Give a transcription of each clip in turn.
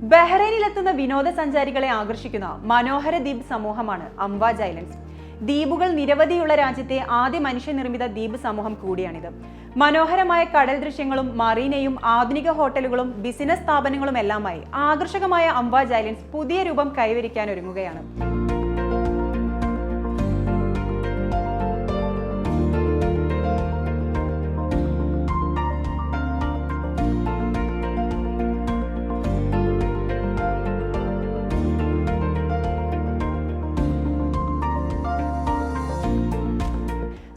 ബഹ്റൈനിലെത്തുന്ന വിനോദസഞ്ചാരികളെ ആകർഷിക്കുന്ന മനോഹര ദ്വീപ് സമൂഹമാണ് അംവാജ് ഐലൻഡ്സ്. ദ്വീപുകൾ നിരവധിയുള്ള രാജ്യത്തെ ആദ്യ മനുഷ്യനിർമ്മിത ദ്വീപ് സമൂഹം കൂടിയാണിത്. മനോഹരമായ കടൽ ദൃശ്യങ്ങളും മറീനയും ആധുനിക ഹോട്ടലുകളും ബിസിനസ് സ്ഥാപനങ്ങളും എല്ലാമായി ആകർഷകമായ അംവാജ് ഐലൻഡ്സ് പുതിയ രൂപം കൈവരിക്കാനൊരുങ്ങുകയാണ്.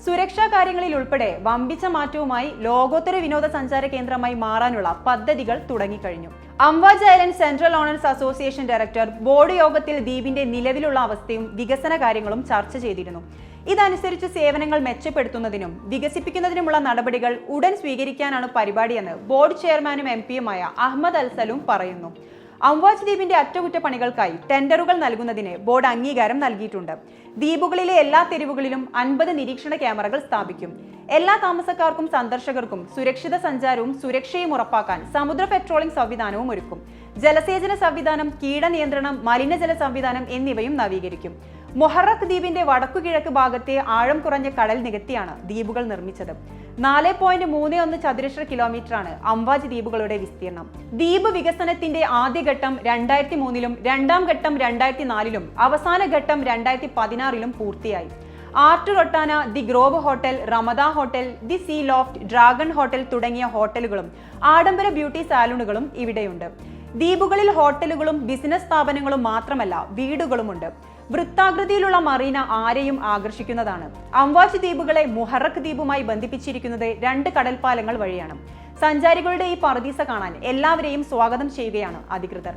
സുരക്ഷാ കാര്യങ്ങളിൽ ഉൾപ്പെടെ വമ്പിച്ച മാറ്റവുമായി ലോകോത്തര വിനോദസഞ്ചാര കേന്ദ്രമായി മാറാനുള്ള പദ്ധതികൾ തുടങ്ങിക്കഴിഞ്ഞു. Amwaj island central owners association director board യോഗത്തിൽ ദ്വീപിന്റെ നിലവിലുള്ള അവസ്ഥയും വികസന കാര്യങ്ങളും ചർച്ച ചെയ്തിരുന്നു. ഇതനുസരിച്ച് സേവനങ്ങൾ മെച്ചപ്പെടുത്തുന്നതിനും വികസിപ്പിക്കുന്നതിനുമുള്ള നടപടികൾ ഉടൻ സ്വീകരിക്കാനാണ് പരിപാടിയെന്ന് ബോർഡ് ചെയർമാനും എംപിയുമായ അഹമ്മദ് അൽ സലൂം പറയുന്നു. അംവാജ് ദ്വീപിന്റെ അറ്റകുറ്റപ്പണികൾക്കായി ടെൻഡറുകൾ നൽകുന്നതിന് ബോർഡ് അംഗീകാരം നൽകിയിട്ടുണ്ട്. ദ്വീപുകളിലെ എല്ലാ തെരുവുകളിലും 50 നിരീക്ഷണ ക്യാമറകൾ സ്ഥാപിക്കും. എല്ലാ താമസക്കാർക്കും സന്ദർശകർക്കും സുരക്ഷിത സഞ്ചാരവും സുരക്ഷയും ഉറപ്പാക്കാൻ സമുദ്ര പെട്രോളിംഗ് സംവിധാനവും ഒരുക്കും. ജലസേചന സംവിധാനം, കീടനിയന്ത്രണം, മലിനജല സംവിധാനം എന്നിവയും നവീകരിക്കും. മൊഹറഖ് ദ്വീപിന്റെ വടക്കുകിഴക്ക് ഭാഗത്തെ ആഴം കുറഞ്ഞ കടൽ നികത്തിയാണ് ദ്വീപുകൾ നിർമ്മിച്ചത്. 4.31 ചതുരശ്ര കിലോമീറ്ററാണ് അംവാജ് ദ്വീപുകളുടെ വിസ്തീർണം. ദ്വീപ് വികസനത്തിന്റെ ആദ്യഘട്ടം 2003-ലും രണ്ടാം ഘട്ടം 2004-ലും അവസാന ഘട്ടം 2016-ലും പൂർത്തിയായി. Art Rotana, the Grove hotel, Ramada hotel, the Sea Loft, Dragon hotel തുടങ്ങിയ ഹോട്ടലുകളും ആഡംബര ബ്യൂട്ടി സാലൂണുകളും ഇവിടെയുണ്ട്. ദ്വീപുകളിൽ ഹോട്ടലുകളും ബിസിനസ് സ്ഥാപനങ്ങളും മാത്രമല്ല, വീടുകളുമുണ്ട്. വൃത്താകൃതിയിലുള്ള മറീന ആരെയും ആകർഷിക്കുന്നതാണ്. അംവാജ് ദ്വീപുകളെ മുഹറഖ് ദ്വീപുമായി ബന്ധിപ്പിച്ചിരിക്കുന്നത് 2 കടൽപ്പാലങ്ങൾ വഴിയാണ്. സഞ്ചാരികളുടെ ഈ പറുദീസ കാണാൻ എല്ലാവരെയും സ്വാഗതം ചെയ്യുകയാണ് അധികൃതർ.